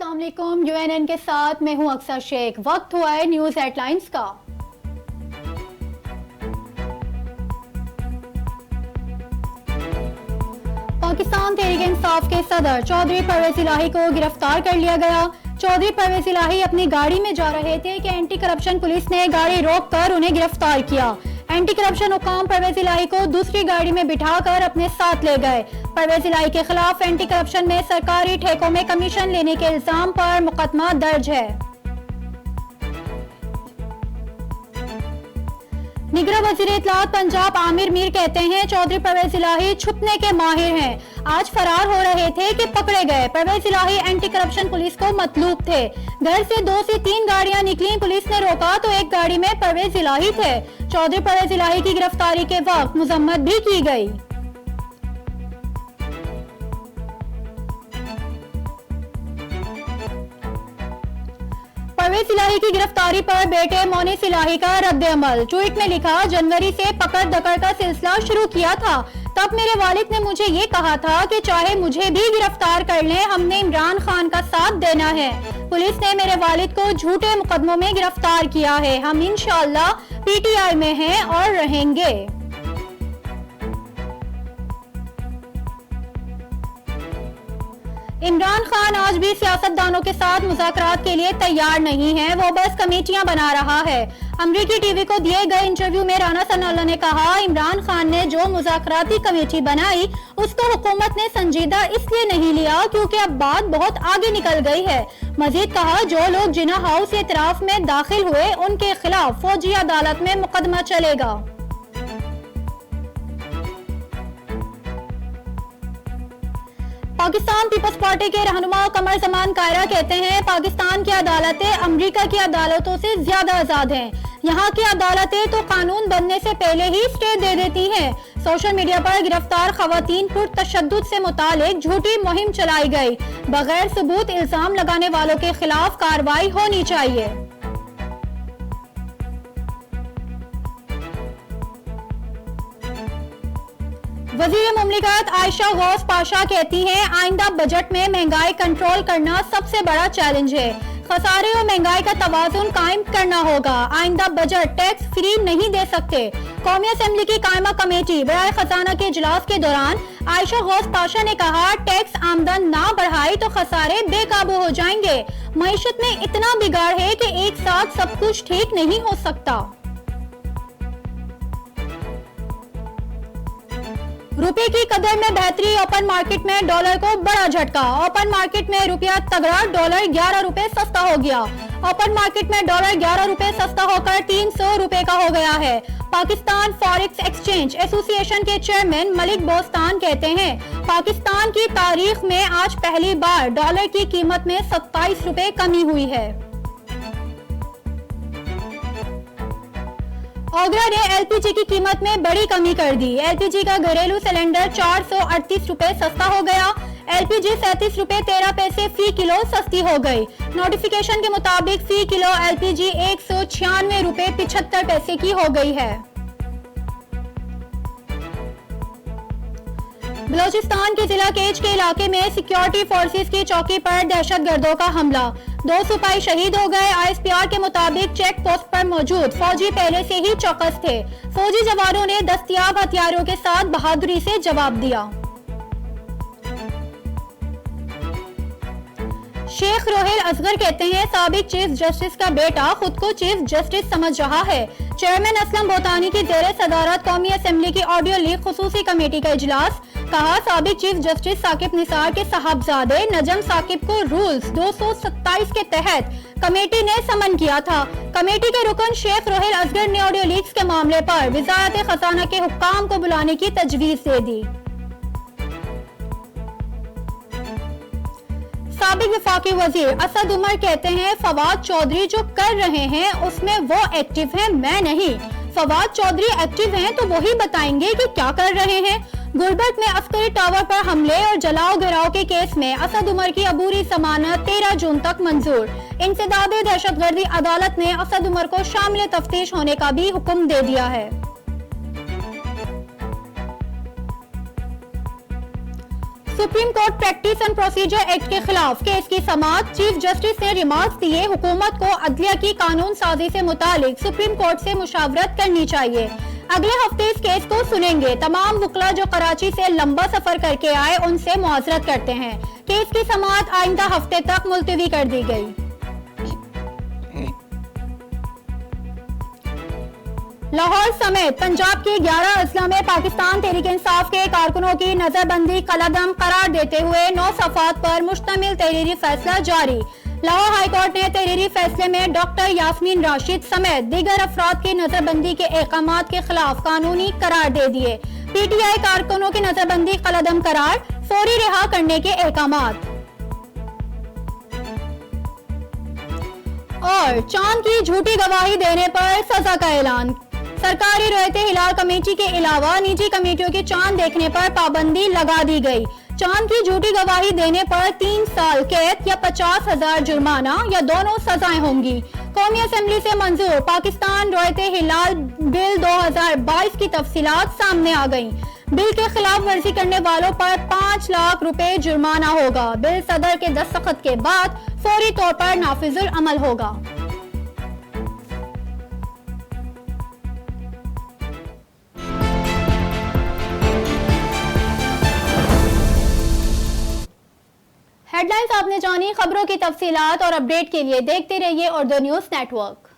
अस्सलाम वालेकुम। यूएनएन के साथ मैं हूं अक्सर शेख। वक्त हुआ है न्यूज हेडलाइंस का। पाकिस्तान तहरीक इंसाफ के सदर चौधरी परवेज इलाही को गिरफ्तार कर लिया गया। चौधरी परवेज इलाही अपनी गाड़ी में जा रहे थे कि एंटी करप्शन पुलिस ने गाड़ी रोककर उन्हें गिरफ्तार किया। एंटी करप्शन हुकाम परवेज इलाही को दूसरी गाड़ी में बिठाकर अपने साथ ले गए। परवेज इलाही के खिलाफ एंटी करप्शन में सरकारी ठेकों में कमीशन लेने के इल्जाम पर मुकदमा दर्ज है। निगरान वजीर इत्तलात पंजाब आमिर मीर कहते हैं चौधरी परवेज इलाही छुपने के माहिर हैं। आज फरार हो रहे थे कि पकड़े गए। परवेज इलाही एंटी करप्शन पुलिस को मतलूब थे। घर से 2 से 3 गाड़ियां निकली। पुलिस ने रोका तो एक गाड़ी में परवेज इलाही थे। चौधरी परवेज इलाही की गिरफ्तारी के वक्त मजम्मत भी की गई। परवेज इलाही की गिरफ्तारी पर बेटे मोनिस इलाही का रद्द अमल। ट्वीट में लिखा, जनवरी से पकड़ दकड़ का सिलसिला शुरू किया था। तब मेरे वालिद ने मुझे ये कहा था कि चाहे मुझे भी गिरफ्तार कर लें, हमने इमरान खान का साथ देना है। पुलिस ने मेरे वालिद को झूठे मुकदमों में गिरफ्तार किया है। हम इंशाअल्लाह पीटीआई में हैं और रहेंगे। इमरान खान आज भी सियासतदानों के साथ मुज़ाकरात के लिए तैयार नहीं है। वो बस कमेटियां बना रहा है। अमरीकी टीवी को दिए गए इंटरव्यू में राना सनाउल्लाह ने कहा, इमरान खान ने जो मुज़ाकराती कमेटी बनाई उसको हुकूमत ने संजीदा इसलिए नहीं लिया क्योंकि अब बात बहुत आगे निकल गई है। मजीद कहा, जो लोग जिना हाउस एतराफ में दाखिल हुए उनके खिलाफ फौजी अदालत में मुकदमा चलेगा। पाकिस्तान पीपल्स पार्टी के रहनुमा कमर जमान कायरा कहते हैं, पाकिस्तान की अदालतें अमेरिका की अदालतों से ज्यादा आजाद हैं। यहाँ की अदालतें तो कानून बनने से पहले ही स्टे दे देती हैं। सोशल मीडिया पर गिरफ्तार खवातीन पर तशद्दुद से मुतालिक झूठी मुहिम चलाई गई। बगैर सबूत इल्जाम लगाने वालों के खिलाफ कार्रवाई होनी चाहिए। वज़ीर मुमलिकत आयशा गौस पाशा कहती हैं, आइंदा बजट में महंगाई कंट्रोल करना सबसे बड़ा चैलेंज है। खसारे और महंगाई का तवाज़ुन कायम करना होगा। आइंदा बजट टैक्स फ्री नहीं दे सकते। कौमी असेंबली की कायमा कमेटी बराए खजाना के इजलास के दौरान आयशा गौस पाशा ने कहा, टैक्स आमदन ना बढ़ाई तो खसारे बेकाबू हो जाएंगे। मईशत में इतना बिगाड़ है कि एक साथ सब कुछ ठीक नहीं हो सकता। रुपए की कदर में बेहतरी। ओपन मार्केट में डॉलर को बड़ा झटका। ओपन मार्केट में रुपया तगड़ा, डॉलर 11 रुपए सस्ता हो गया। ओपन मार्केट में डॉलर 11 रुपए सस्ता होकर 300 रुपए का हो गया है। पाकिस्तान फॉरेक्स एक्सचेंज एसोसिएशन के चेयरमैन मलिक बोस्तान कहते हैं, पाकिस्तान की तारीख में आज पहली बार डॉलर की कीमत में 27 रुपए कमी हुई है। ओगरा ने एलपीजी की कीमत में बड़ी कमी कर दी। एलपीजी का घरेलू सिलेंडर 438 रुपए सस्ता हो गया। एलपीजी 37 रुपए 13 पैसे फी किलो सस्ती हो गई। नोटिफिकेशन के मुताबिक फी किलो एलपीजी 196 रुपए 75 पैसे की हो गई है। बलोचिस्तान के जिला केच के इलाके में सिक्योरिटी फोर्सेस की चौकी पर दहशतगर्दों का हमला। 2 सिपाही शहीद हो गए। आईएसपीआर के मुताबिक चेक पोस्ट पर मौजूद फौजी पहले से ही चौकस थे। फौजी जवानों ने दस्तयाब हथियारों के साथ बहादुरी से जवाब दिया। शेख रोहेल असगर कहते हैं, साबिक चीफ जस्टिस का बेटा खुद को चीफ जस्टिस समझ रहा है। चेयरमैन असलम बोतानी की जेर सदारत कौमी असेंबली की ऑडियो लीक खुसूसी कमेटी का इजलास। कहा, साबिक चीफ जस्टिस साकिब निसार के साहबजादे नजम साकिब को रूल्स 227 के तहत कमेटी ने समन किया था। कमेटी के रुकन शेख रोहेल असगर ने ऑडियो लीक्स के मामले पर वजारत खजाना के हुक्काम को बुलाने की तजवीज दे दी। साबिक वफाकी वजीर असद उमर कहते हैं, फवाद चौधरी जो कर रहे हैं उसमें वो एक्टिव हैं, मैं नहीं। फवाद चौधरी एक्टिव हैं तो वही बताएंगे कि क्या कर रहे हैं। गुलबर्ग में अस्करी टावर पर हमले और जलाओ गिराव के केस में असद उमर की अबूरी जमानत 13 जून तक मंजूर। इंसदाद दहशतगर्दी अदालत ने असद उमर को शामिल तफ्तीश होने का भी हुक्म दे दिया है। Supreme court practice and procedure act के खिलाफ केस की समाअत। चीफ जस्टिस ने रिमार्क्स दिए, हुकूमत को अदलिया की कानून साजी से मुतालिक सुप्रीम कोर्ट से मुशावरत करनी चाहिए। अगले हफ्ते इस केस को सुनेंगे। तमाम वकला जो कराची से लंबा सफर करके आए उनसे मुआजरत करते हैं। केस की समाअत आइंदा हफ्ते तक मुलतवी कर दी गई। लाहौर समेत पंजाब के 11 अजला में पाकिस्तान तहरीक इंसाफ के कारकुनों की नजरबंदी कलअदम करार देते हुए 9 सफ़ात पर मुश्तमिल तहरीरी फैसला जारी। लाहौर हाईकोर्ट ने तहरीरी फैसले में डॉक्टर यास्मीन राशिद समेत दीगर अफराद की नजरबंदी के अहकामात के खिलाफ कानूनी करार दे दिए। पीटीआई कारकुनों की नजरबंदी कलअदम करार, फौरी रिहा करने के अहकामात। और चांद की झूठी गवाही देने पर सजा का ऐलान। सरकारी रोयते हिलाल कमेटी के अलावा निजी कमेटियों की चांद देखने पर पाबंदी लगा दी गई। चांद की झूठी गवाही देने पर 3 साल कैद या 50,000 जुर्माना या दोनों सजाएं होंगी। कौमी असेंबली से मंजूर पाकिस्तान रोयते हिलाल बिल 2022 की तफसीलात सामने आ गईं। बिल के खिलाफ वर्जी करने वालों पर 5 लाख रुपए जुर्माना होगा। बिल सदर के दस्तखत के बाद फौरी तौर पर नाफिजुल अमल होगा। हेडलाइंस आपने जानी। खबरों की तफसीलात और अपडेट के लिए देखते रहिए उर्दू न्यूज़ नेटवर्क।